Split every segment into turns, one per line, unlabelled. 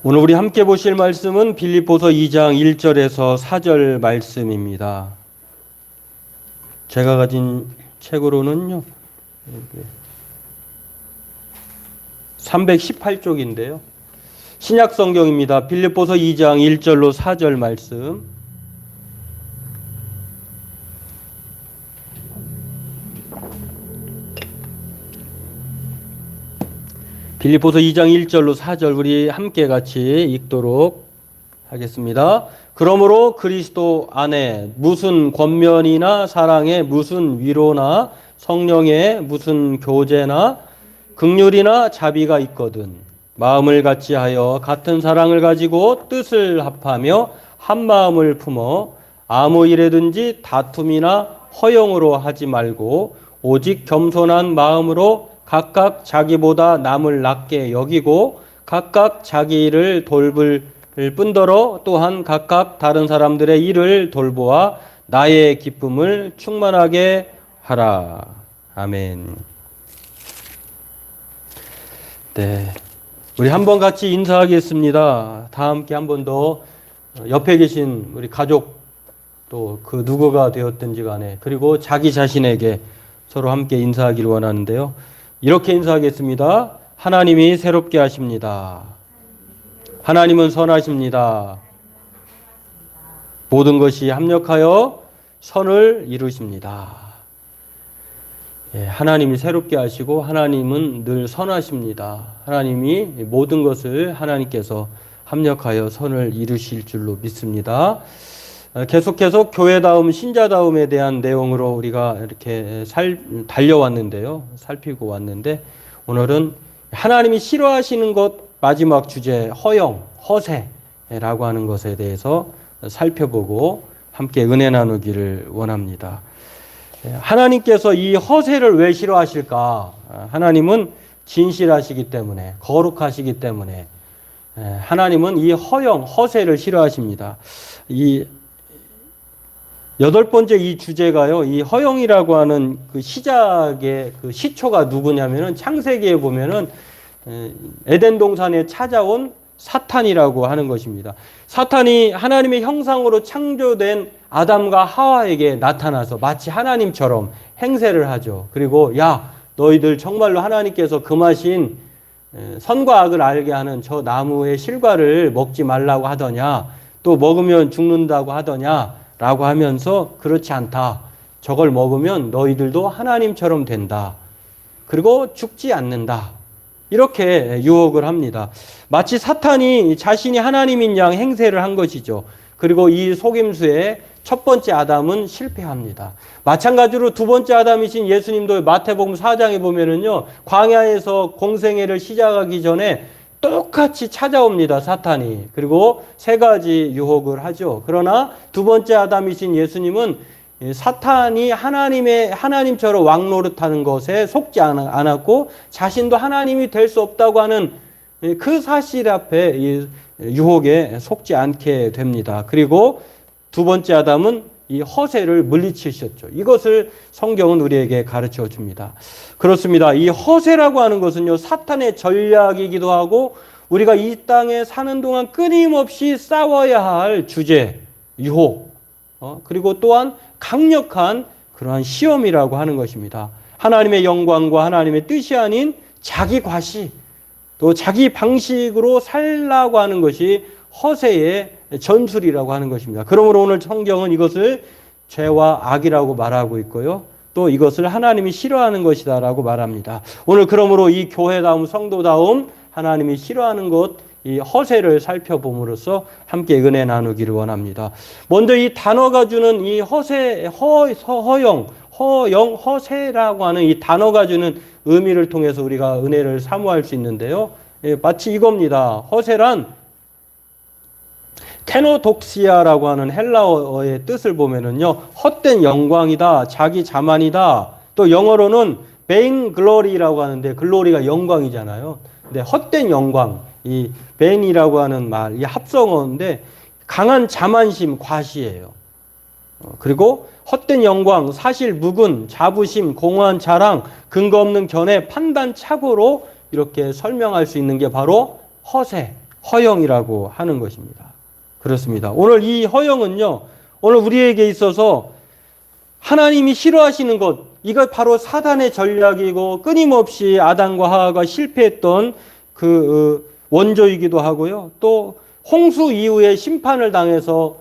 오늘 우리 함께 보실 말씀은 빌립보서 2장 1절에서 4절 말씀입니다. 제가 가진 책으로는요 318쪽인데요. 신약 성경입니다. 빌립보서 2장 1절로 4절 말씀. 빌립보서 2장 1절로 4절 우리 함께 같이 읽도록 하겠습니다. 그러므로 그리스도 안에 무슨 권면이나 사랑의 무슨 위로나 성령의 무슨 교제나 긍휼이나 자비가 있거든 마음을 같이하여 같은 사랑을 가지고 뜻을 합하며 한 마음을 품어 아무 일에든지 다툼이나 허영으로 하지 말고 오직 겸손한 마음으로 각각 자기보다 남을 낮게 여기고 각각 자기 일을 돌볼 뿐더러 또한 각각 다른 사람들의 일을 돌보아 나의 기쁨을 충만하게 하라. 아멘. 네, 우리 한번 같이 인사하겠습니다. 다 함께 한 번 더 옆에 계신 우리 가족 또 그 누구가 되었든지 간에 그리고 자기 자신에게 서로 함께 인사하기를 원하는데요. 이렇게 인사하겠습니다. 하나님이 새롭게 하십니다. 하나님은 선하십니다. 모든 것이 합력하여 선을 이루십니다. 하나님이 새롭게 하시고 하나님은 늘 선하십니다. 하나님이 모든 것을 하나님께서 합력하여 선을 이루실 줄로 믿습니다. 계속해서 교회다움, 신자다움에 대한 내용으로 우리가 이렇게 달려왔는데요. 살피고 왔는데 오늘은 하나님이 싫어하시는 것 마지막 주제 허영, 허세라고 하는 것에 대해서 살펴보고 함께 은혜 나누기를 원합니다. 하나님께서 이 허세를 왜 싫어하실까? 하나님은 진실하시기 때문에, 거룩하시기 때문에 하나님은 이 허영, 허세를 싫어하십니다. 이 여덟 번째 이 주제가요, 이 허영이라고 하는 그 시작의 그 시초가 누구냐면은 창세기에 보면은 에덴 동산에 찾아온 사탄이라고 하는 것입니다. 사탄이 하나님의 형상으로 창조된 아담과 하와에게 나타나서 마치 하나님처럼 행세를 하죠. 그리고 야, 너희들 정말로 하나님께서 금하신 선과 악을 알게 하는 저 나무의 실과를 먹지 말라고 하더냐, 또 먹으면 죽는다고 하더냐 라고 하면서 그렇지 않다. 저걸 먹으면 너희들도 하나님처럼 된다. 그리고 죽지 않는다. 이렇게 유혹을 합니다. 마치 사탄이 자신이 하나님인 양 행세를 한 것이죠. 그리고 이 속임수에 첫 번째 아담은 실패합니다. 마찬가지로 두 번째 아담이신 예수님도 마태복음 4장에 보면은요, 광야에서 공생애를 시작하기 전에 똑같이 찾아옵니다, 사탄이. 그리고 세 가지 유혹을 하죠. 그러나 두 번째 아담이신 예수님은 사탄이 하나님처럼 왕노릇하는 것에 속지 않았고 자신도 하나님이 될 수 없다고 하는 그 사실 앞에 이 유혹에 속지 않게 됩니다. 그리고 두 번째 아담은 이 허세를 물리치셨죠. 이것을 성경은 우리에게 가르쳐 줍니다. 그렇습니다. 이 허세라고 하는 것은요, 사탄의 전략이기도 하고 우리가 이 땅에 사는 동안 끊임없이 싸워야 할 주제, 유혹, 그리고 또한 강력한 그러한 시험이라고 하는 것입니다. 하나님의 영광과 하나님의 뜻이 아닌 자기 과시, 또 자기 방식으로 살라고 하는 것이 허세의 전술이라고 하는 것입니다. 그러므로 오늘 성경은 이것을 죄와 악이라고 말하고 있고요. 또 이것을 하나님이 싫어하는 것이다라고 말합니다. 오늘 그러므로 이 교회다움, 성도다움, 하나님이 싫어하는 것, 이 허세를 살펴봄으로써 함께 은혜 나누기를 원합니다. 먼저 이 단어가 주는 이 허세, 허영, 허세라고 하는 이 단어가 주는 의미를 통해서 우리가 은혜를 사모할 수 있는데요. 마치 이겁니다. 허세란 케노독시아라고 하는 헬라어의 뜻을 보면은요, 헛된 영광이다, 자기 자만이다. 또 영어로는 vain glory라고 하는데, 글로리가 영광이잖아요. 근데 헛된 영광, 이 vain이라고 하는 말, 이 합성어인데 강한 자만심, 과시예요. 그리고 헛된 영광, 사실 무근, 자부심, 공허한 자랑, 근거 없는 견해, 판단 착오로 이렇게 설명할 수 있는 게 바로 허세, 허영이라고 하는 것입니다. 그렇습니다. 오늘 이 허영은요, 오늘 우리에게 있어서 하나님이 싫어하시는 것, 이거 바로 사단의 전략이고 끊임없이 아담과 하와가 실패했던 그 원조이기도 하고요. 또 홍수 이후에 심판을 당해서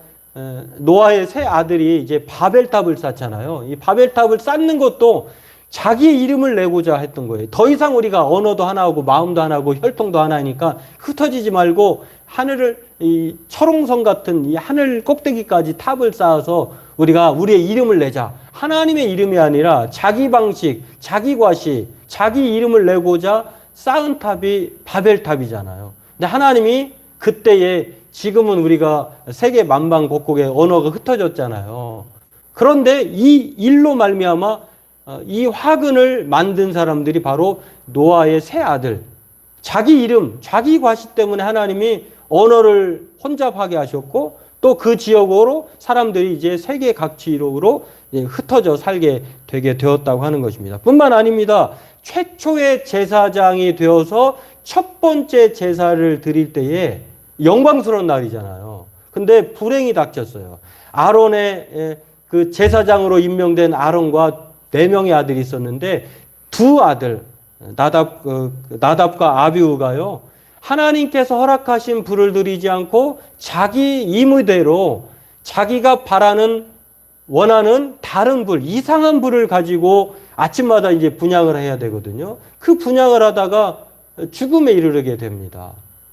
노아의 세 아들이 이제 바벨탑을 쌓잖아요. 이 바벨탑을 쌓는 것도 자기 이름을 내고자 했던 거예요. 더 이상 우리가 언어도 하나고 마음도 하나고 혈통도 하나니까 흩어지지 말고 하늘을 이 철옹성 같은 이 하늘 꼭대기까지 탑을 쌓아서 우리가 우리의 이름을 내자. 하나님의 이름이 아니라 자기 방식, 자기 과시, 자기 이름을 내고자 쌓은 탑이 바벨탑이잖아요. 근데 하나님이 그때에 지금은 우리가 세계 만방곡곡에 언어가 흩어졌잖아요. 그런데 이 일로 말미암아 이 화근을 만든 사람들이 바로 노아의 세 아들, 자기 이름, 자기 과시 때문에 하나님이 언어를 혼잡하게 하셨고 또 그 지역으로 사람들이 이제 세계 각지로 흩어져 살게 되게 되었다고 하는 것입니다. 뿐만 아닙니다. 최초의 제사장이 되어서 첫 번째 제사를 드릴 때에 영광스러운 날이잖아요. 근데 불행이 닥쳤어요. 아론의 그 제사장으로 임명된 아론과 4명의 아들이 있었는데 두 아들 나답과 아비후가요. 하나님께서 허락하신 불을 들이지 않고 자기 임의대로 자기가 원하는 다른 불, 이상한 불을 가지고 아침마다 이제 분향을 해야 되거든요. 그 분향을 하다가 죽음에 이르게 됩니다.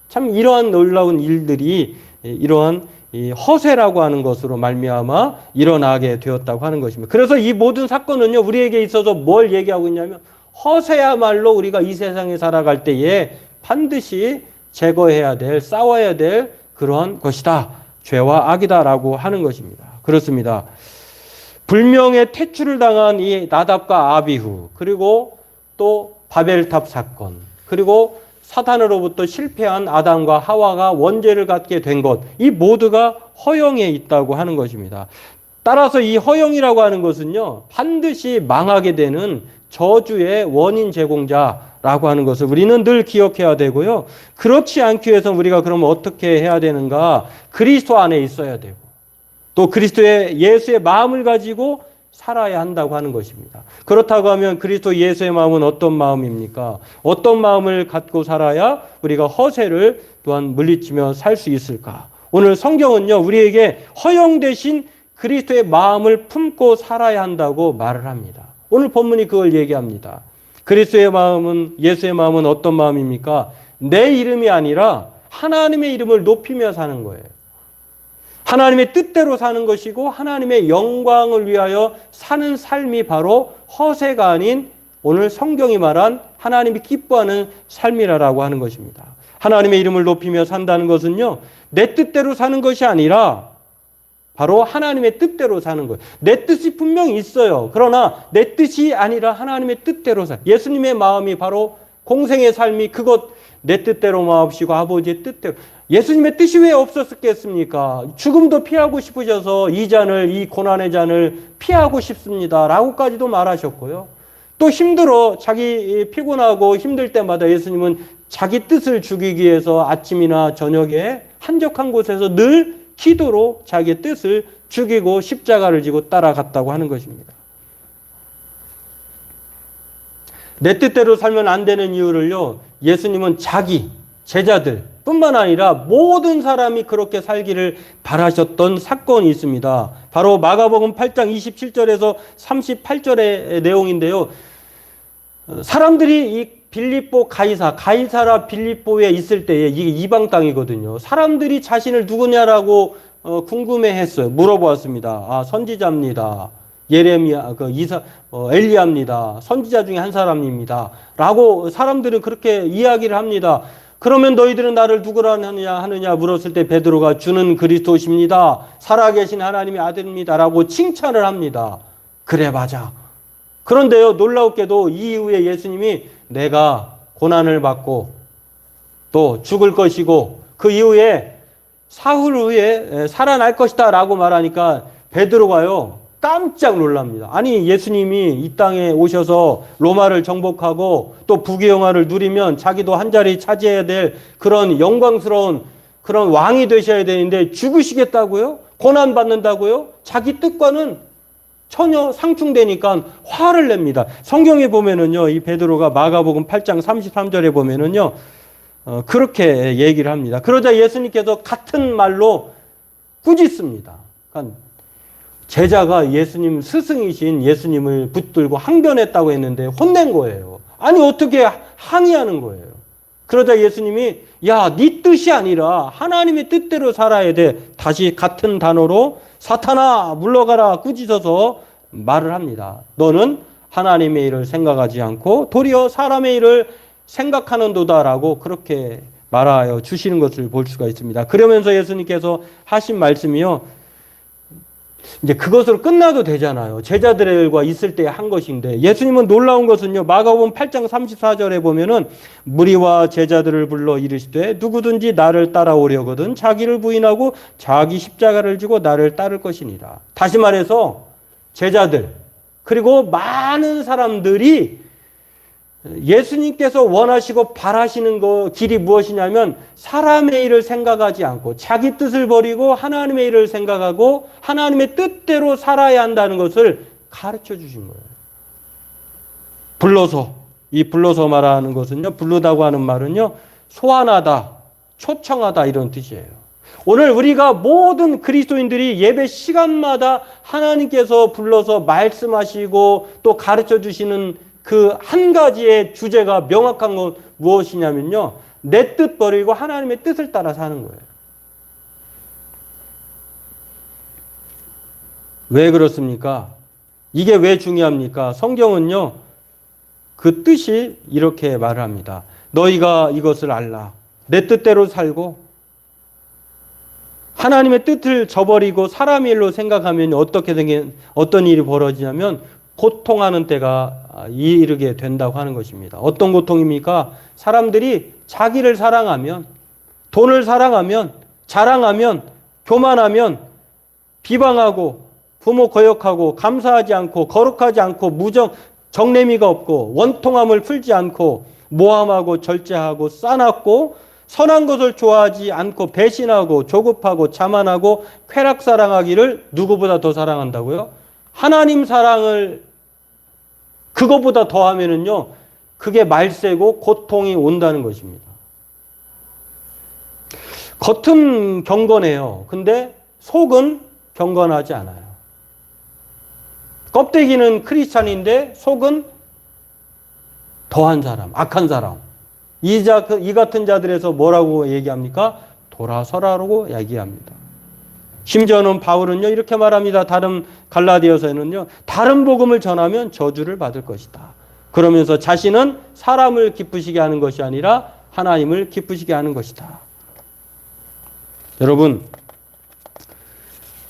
참 이러한 놀라운 일들이 이러한 이 허세라고 하는 것으로 말미암아 일어나게 되었다고 하는 것입니다. 그래서 이 모든 사건은요, 우리에게 있어서 뭘 얘기하고 있냐면 허세야말로 우리가 이 세상에 살아갈 때에 반드시 제거해야 될, 싸워야 될 그러한 것이다. 죄와 악이다라고 하는 것입니다. 그렇습니다. 불명의 퇴출을 당한 이 나답과 아비후, 그리고 또 바벨탑 사건, 그리고 사탄으로부터 실패한 아담과 하와가 원죄를 갖게 된 것, 이 모두가 허영에 있다고 하는 것입니다. 따라서 이 허영이라고 하는 것은요, 반드시 망하게 되는 저주의 원인 제공자라고 하는 것을 우리는 늘 기억해야 되고요. 그렇지 않기 위해서 우리가 그러면 어떻게 해야 되는가? 그리스도 안에 있어야 되고, 또 그리스도의 예수의 마음을 가지고 살아야 한다고 하는 것입니다. 그렇다고 하면 그리스도 예수의 마음은 어떤 마음입니까? 어떤 마음을 갖고 살아야 우리가 허세를 또한 물리치며 살 수 있을까? 오늘 성경은요, 우리에게 허영 대신 그리스도의 마음을 품고 살아야 한다고 말을 합니다. 오늘 본문이 그걸 얘기합니다. 그리스도의 마음은, 예수의 마음은 어떤 마음입니까? 내 이름이 아니라 하나님의 이름을 높이며 사는 거예요. 하나님의 뜻대로 사는 것이고 하나님의 영광을 위하여 사는 삶이 바로 허세가 아닌 오늘 성경이 말한 하나님이 기뻐하는 삶이라고 하는 것입니다. 하나님의 이름을 높이며 산다는 것은요, 내 뜻대로 사는 것이 아니라 바로 하나님의 뜻대로 사는 거예요. 내 뜻이 분명히 있어요. 그러나 내 뜻이 아니라 하나님의 뜻대로 예수님의 마음이 바로 공생의 삶이 그것 내 뜻대로 마옵시고 아버지의 뜻대로. 예수님의 뜻이 왜 없었겠습니까? 죽음도 피하고 싶으셔서 이 고난의 잔을 피하고 싶습니다. 라고까지도 말하셨고요. 또 자기 피곤하고 힘들 때마다 예수님은 자기 뜻을 죽이기 위해서 아침이나 저녁에 한적한 곳에서 늘 기도로 자기의 뜻을 죽이고 십자가를 지고 따라갔다고 하는 것입니다. 내 뜻대로 살면 안 되는 이유를요, 예수님은 자기 제자들 뿐만 아니라 모든 사람이 그렇게 살기를 바라셨던 사건이 있습니다. 바로 마가복음 8장 27절에서 38절의 내용인데요. 사람들이 이 빌립보 가이사라 빌립보에 있을 때에 이게 이방 땅이거든요. 사람들이 자신을 누구냐라고 궁금해했어요. 물어보았습니다. 아, 선지자입니다. 예레미야, 엘리야입니다. 선지자 중에 한 사람입니다. 라고 사람들은 그렇게 이야기를 합니다. 그러면 너희들은 나를 누구라 하느냐 물었을 때 베드로가 주는 그리스도십니다. 살아계신 하나님의 아들입니다. 라고 칭찬을 합니다. 그래, 맞아. 그런데요, 놀라웠게도 이 이후에 예수님이 내가 고난을 받고 또 죽을 것이고 그 이후에 사흘 후에 살아날 것이다 라고 말하니까 베드로가요, 깜짝 놀랍니다. 아니, 예수님이 이 땅에 오셔서 로마를 정복하고 또 부귀영화를 누리면 자기도 한 자리 차지해야 될 그런 영광스러운 그런 왕이 되셔야 되는데 죽으시겠다고요? 고난받는다고요? 자기 뜻과는 전혀 상충되니까 화를 냅니다. 성경에 보면은요, 이 베드로가 마가복음 8장 33절에 보면은요, 그렇게 얘기를 합니다. 그러자 예수님께서 같은 말로 꾸짖습니다. 그러니까 제자가 예수님 스승이신 예수님을 붙들고 항변했다고 했는데 혼낸 거예요. 아니 어떻게 항의하는 거예요. 그러자 예수님이 야, 네 뜻이 아니라 하나님의 뜻대로 살아야 돼. 다시 같은 단어로 사탄아 물러가라 꾸짖어서 말을 합니다. 너는 하나님의 일을 생각하지 않고 도리어 사람의 일을 생각하는도다라고 그렇게 말하여 주시는 것을 볼 수가 있습니다. 그러면서 예수님께서 하신 말씀이요. 이제 그것으로 끝나도 되잖아요. 제자들과 있을 때 한 것인데 예수님은 놀라운 것은요. 마가복음 8장 34절에 보면은 무리와 제자들을 불러 이르시되 누구든지 나를 따라오려거든 자기를 부인하고 자기 십자가를 지고 나를 따를 것이니라. 다시 말해서 제자들 그리고 많은 사람들이 예수님께서 원하시고 바라시는 길이 무엇이냐면 사람의 일을 생각하지 않고 자기 뜻을 버리고 하나님의 일을 생각하고 하나님의 뜻대로 살아야 한다는 것을 가르쳐 주신 거예요. 불러서 말하는 것은요. 부르다고 하는 말은요. 소환하다, 초청하다 이런 뜻이에요. 오늘 우리가 모든 그리스도인들이 예배 시간마다 하나님께서 불러서 말씀하시고 또 가르쳐 주시는 그 한 가지의 주제가 명확한 건 무엇이냐면요. 내 뜻 버리고 하나님의 뜻을 따라 사는 거예요. 왜 그렇습니까? 이게 왜 중요합니까? 성경은요. 그 뜻이 이렇게 말을 합니다. 너희가 이것을 알라. 내 뜻대로 살고 하나님의 뜻을 저버리고 사람의 일로 생각하면 어떤 일이 벌어지냐면 고통하는 때가 이르게 된다고 하는 것입니다. 어떤 고통입니까? 사람들이 자기를 사랑하면, 돈을 사랑하면, 자랑하면, 교만하면, 비방하고, 부모 거역하고, 감사하지 않고, 거룩하지 않고, 정내미가 없고, 원통함을 풀지 않고, 모함하고, 절제하고, 싸납고, 선한 것을 좋아하지 않고, 배신하고, 조급하고, 자만하고, 쾌락 사랑하기를 누구보다 더 사랑한다고요? 하나님 사랑을 그것보다 더하면은요, 그게 말세고 고통이 온다는 것입니다. 겉은 경건해요. 근데 속은 경건하지 않아요. 껍데기는 크리스찬인데 속은 더한 사람, 악한 사람. 이 같은 자들에서 뭐라고 얘기합니까? 돌아서라고 얘기합니다. 심지어는 바울은요 이렇게 말합니다. 다른 갈라디아서에는요 다른 복음을 전하면 저주를 받을 것이다. 그러면서 자신은 사람을 기쁘시게 하는 것이 아니라 하나님을 기쁘시게 하는 것이다. 여러분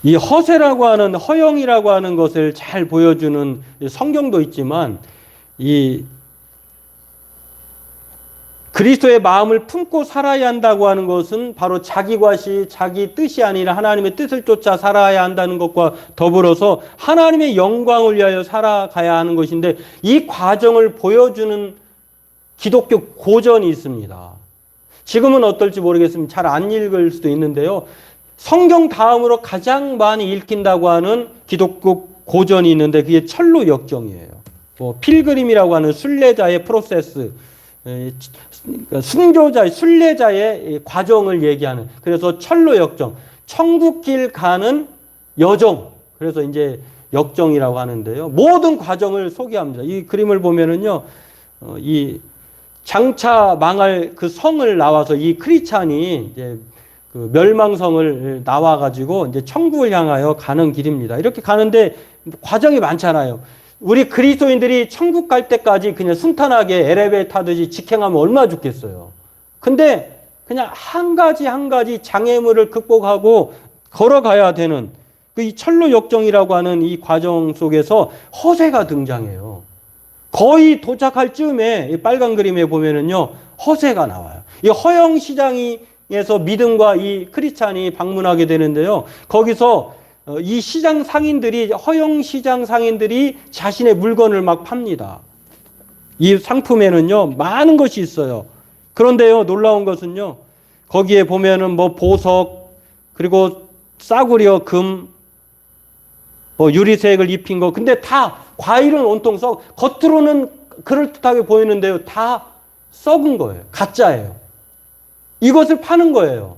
이 허세라고 하는 허영이라고 하는 것을 잘 보여주는 성경도 있지만 이 그리스도의 마음을 품고 살아야 한다고 하는 것은 바로 자기 과시, 자기 뜻이 아니라 하나님의 뜻을 쫓아 살아야 한다는 것과 더불어서 하나님의 영광을 위하여 살아가야 하는 것인데 이 과정을 보여주는 기독교 고전이 있습니다. 지금은 어떨지 모르겠습니다. 잘 안 읽을 수도 있는데요. 성경 다음으로 가장 많이 읽힌다고 하는 기독교 고전이 있는데 그게 철로 역정이에요. 필그림이라고 하는 순례자의 프로세스, 순례자의 과정을 얘기하는, 그래서 철로 역정, 천국길 가는 여정, 그래서 이제 역정이라고 하는데요. 모든 과정을 소개합니다. 이 그림을 보면은요, 이 장차 망할 그 성을 나와서 이 크리스찬이 이제 그 멸망성을 나와가지고 이제 천국을 향하여 가는 길입니다. 이렇게 가는데 과정이 많잖아요. 우리 그리스도인들이 천국 갈 때까지 그냥 순탄하게 엘리베이터 타듯이 직행하면 얼마나 좋겠어요. 근데 그냥 한 가지 장애물을 극복하고 걸어가야 되는 그 이 철로 역정이라고 하는 이 과정 속에서 허세가 등장해요. 거의 도착할 즈음에 이 빨간 그림에 보면은요, 허세가 나와요. 이 허영 시장에서 믿음과 이 크리스찬이 방문하게 되는데요. 거기서 이 시장 상인들이, 허영 시장 상인들이 자신의 물건을 막 팝니다. 이 상품에는요, 많은 것이 있어요. 그런데요, 놀라운 것은요, 거기에 보면은 뭐 보석, 그리고 싸구려 금, 뭐 유리색을 입힌 거, 근데 다 과일은 온통 겉으로는 그럴듯하게 보이는데요, 다 썩은 거예요. 가짜예요. 이것을 파는 거예요.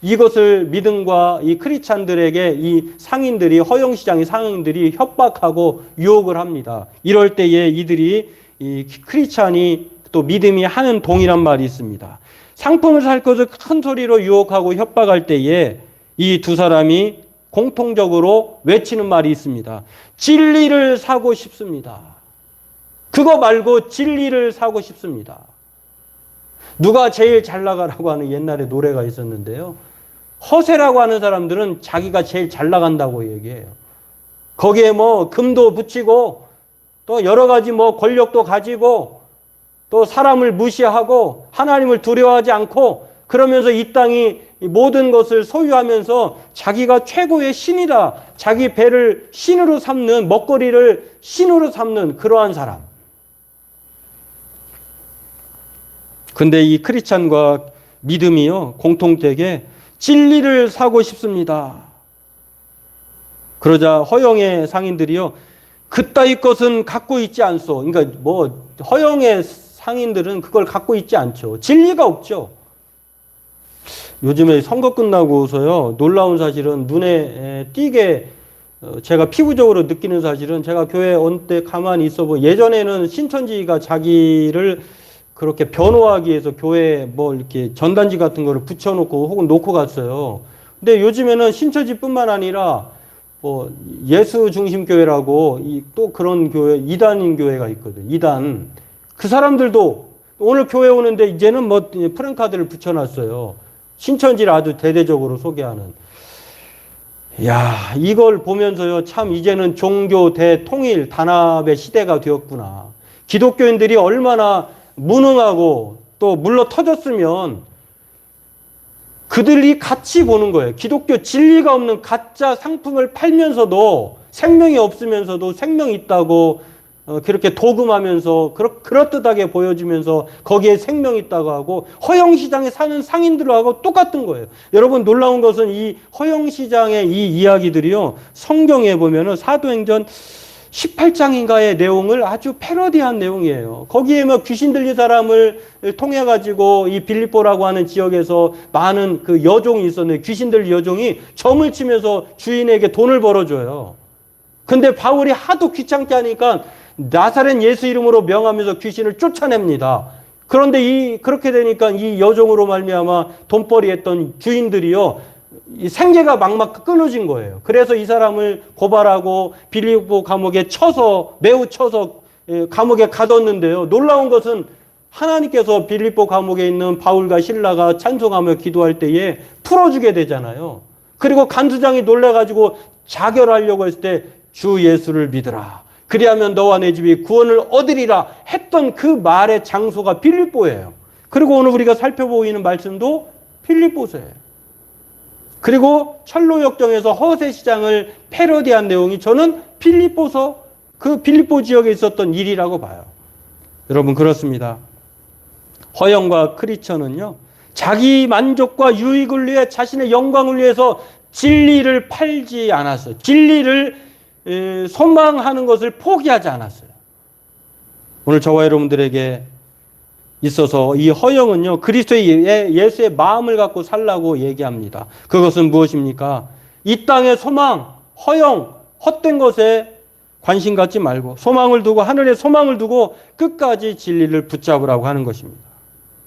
이것을 믿음과 이 크리스찬들에게 이 상인들이, 허영시장의 상인들이 협박하고 유혹을 합니다. 이럴 때에 이들이, 이 크리스찬이 또 믿음이 하는 동이란 말이 있습니다. 상품을 살 것을 큰 소리로 유혹하고 협박할 때에 이 두 사람이 공통적으로 외치는 말이 있습니다. 진리를 사고 싶습니다. 그거 말고 진리를 사고 싶습니다. 누가 제일 잘 나가라고 하는 옛날에 노래가 있었는데요. 허세라고 하는 사람들은 자기가 제일 잘 나간다고 얘기해요. 거기에 뭐 금도 붙이고 또 여러 가지 뭐 권력도 가지고 또 사람을 무시하고 하나님을 두려워하지 않고 그러면서 이 땅이 모든 것을 소유하면서 자기가 최고의 신이다. 자기 배를 신으로 삼는, 먹거리를 신으로 삼는 그러한 사람. 근데 이 크리스찬과 믿음이요, 공통되게 진리를 사고 싶습니다. 그러자 허영의 상인들이요, 그따위 것은 갖고 있지 않소. 그러니까 뭐 허영의 상인들은 그걸 갖고 있지 않죠. 진리가 없죠. 요즘에 선거 끝나고서요, 놀라운 사실은 눈에 띄게 제가 피부적으로 느끼는 사실은, 제가 교회 온 때 가만히 있어 보면 예전에는 신천지가 자기를 그렇게 변호하기 위해서 교회에 뭐 이렇게 전단지 같은 거를 붙여놓고 혹은 놓고 갔어요. 근데 요즘에는 신천지뿐만 아니라 뭐 예수 중심 교회라고 또 그런 교회, 이단인 교회가 있거든. 이단. 그 사람들도 오늘 교회 오는데 이제는 뭐 프랜카드를 붙여놨어요. 신천지를 아주 대대적으로 소개하는. 야, 이걸 보면서요, 참 이제는 종교 대통일 단합의 시대가 되었구나. 기독교인들이 얼마나 무능하고 또 물러 터졌으면 그들이 같이 보는 거예요. 기독교 진리가 없는 가짜 상품을 팔면서도, 생명이 없으면서도 생명이 있다고 그렇게 도금하면서 그럴듯하게 보여주면서 거기에 생명이 있다고 하고, 허영시장에 사는 상인들하고 똑같은 거예요. 여러분, 놀라운 것은 이 허영시장의 이 이야기들이요, 성경에 보면은 사도행전 18장인가의 내용을 아주 패러디한 내용이에요. 거기에 뭐 귀신 들린 사람을 통해 가지고 이 빌립보라고 하는 지역에서 많은 그 여종이 있었는데, 귀신 들린 여종이 점을 치면서 주인에게 돈을 벌어줘요. 근데 바울이 하도 귀찮게 하니까 나사렛 예수 이름으로 명하면서 귀신을 쫓아냅니다. 그런데 그렇게 되니까 이 여종으로 말미암아 돈벌이 했던 주인들이요, 이 생계가 막막 끊어진 거예요. 그래서 이 사람을 고발하고 빌립보 감옥에 매우 쳐서 감옥에 가뒀는데요. 놀라운 것은 하나님께서 빌립보 감옥에 있는 바울과 실라가 찬송하며 기도할 때에 풀어주게 되잖아요. 그리고 간수장이 놀라가지고 자결하려고 했을 때 주 예수를 믿으라. 그리하면 너와 내 집이 구원을 얻으리라 했던 그 말의 장소가 빌립보예요. 그리고 오늘 우리가 살펴보고 있는 말씀도 빌립보서예요. 그리고 철로역정에서 허세시장을 패러디한 내용이 저는 빌립보서, 그 빌립보 지역에 있었던 일이라고 봐요. 여러분, 그렇습니다. 허영과 크리스천은요, 자기 만족과 유익을 위해, 자신의 영광을 위해서 진리를 팔지 않았어요. 진리를 소망하는 것을 포기하지 않았어요. 오늘 저와 여러분들에게 있어서 이 허영은요, 그리스도의 예수의 마음을 갖고 살라고 얘기합니다. 그것은 무엇입니까? 이 땅의 소망, 허영, 헛된 것에 관심 갖지 말고 소망을 두고, 하늘의 소망을 두고 끝까지 진리를 붙잡으라고 하는 것입니다.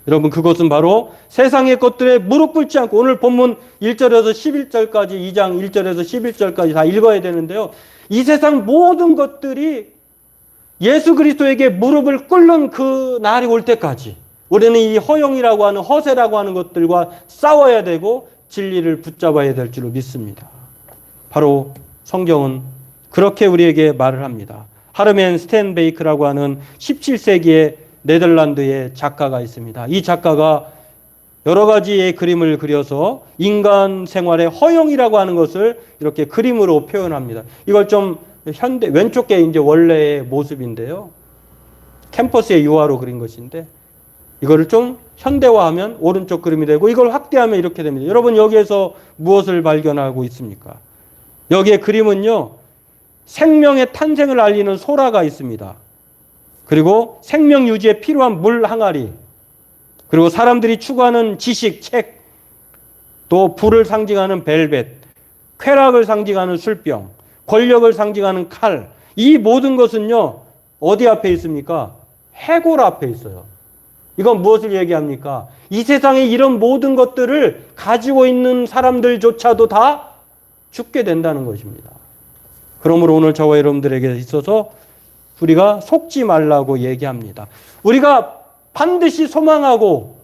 여러분, 그것은 바로 세상의 것들에 무릎 꿇지 않고, 오늘 본문 1절에서 11절까지, 2장 1절에서 11절까지 다 읽어야 되는데요, 이 세상 모든 것들이 예수 그리스도에게 무릎을 꿇는 그 날이 올 때까지 우리는 이 허영이라고 하는, 허세라고 하는 것들과 싸워야 되고 진리를 붙잡아야 될 줄로 믿습니다. 바로 성경은 그렇게 우리에게 말을 합니다. 하르멘 스텐베이크라고 하는 17세기의 네덜란드의 작가가 있습니다. 이 작가가 여러 가지의 그림을 그려서 인간 생활의 허용이라고 하는 것을 이렇게 그림으로 표현합니다. 이걸 좀 왼쪽 게 이제 원래의 모습인데요. 캠퍼스의 유화로 그린 것인데, 이거를 좀 현대화하면 오른쪽 그림이 되고, 이걸 확대하면 이렇게 됩니다. 여러분, 여기에서 무엇을 발견하고 있습니까? 여기에 그림은요, 생명의 탄생을 알리는 소라가 있습니다. 그리고 생명 유지에 필요한 물 항아리, 그리고 사람들이 추구하는 지식, 책, 또 불을 상징하는 벨벳, 쾌락을 상징하는 술병, 권력을 상징하는 칼, 이 모든 것은요, 어디 앞에 있습니까? 해골 앞에 있어요. 이건 무엇을 얘기합니까? 이 세상에 이런 모든 것들을 가지고 있는 사람들조차도 다 죽게 된다는 것입니다. 그러므로 오늘 저와 여러분들에게 있어서 우리가 속지 말라고 얘기합니다. 우리가 반드시 소망하고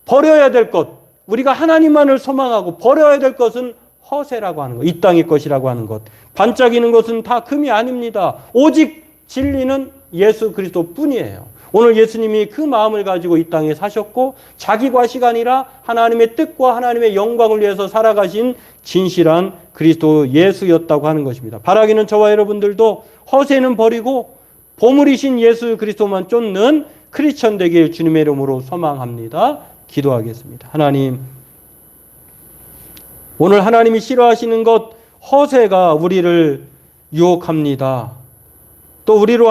버려야 될 것, 우리가 하나님만을 소망하고 버려야 될 것은 허세라고 하는 것, 이 땅의 것이라고 하는 것, 반짝이는 것은 다 금이 아닙니다. 오직 진리는 예수 그리스도 뿐이에요. 오늘 예수님이 그 마음을 가지고 이 땅에 사셨고 자기 과시가 아니라 하나님의 뜻과 하나님의 영광을 위해서 살아가신 진실한 그리스도 예수였다고 하는 것입니다. 바라기는 저와 여러분들도 허세는 버리고 보물이신 예수 그리스도만 쫓는 크리스천 되길 주님의 이름으로 소망합니다. 기도하겠습니다. 하나님, 오늘 하나님이 싫어하시는 것 허세가 우리를 유혹합니다. 또 우리로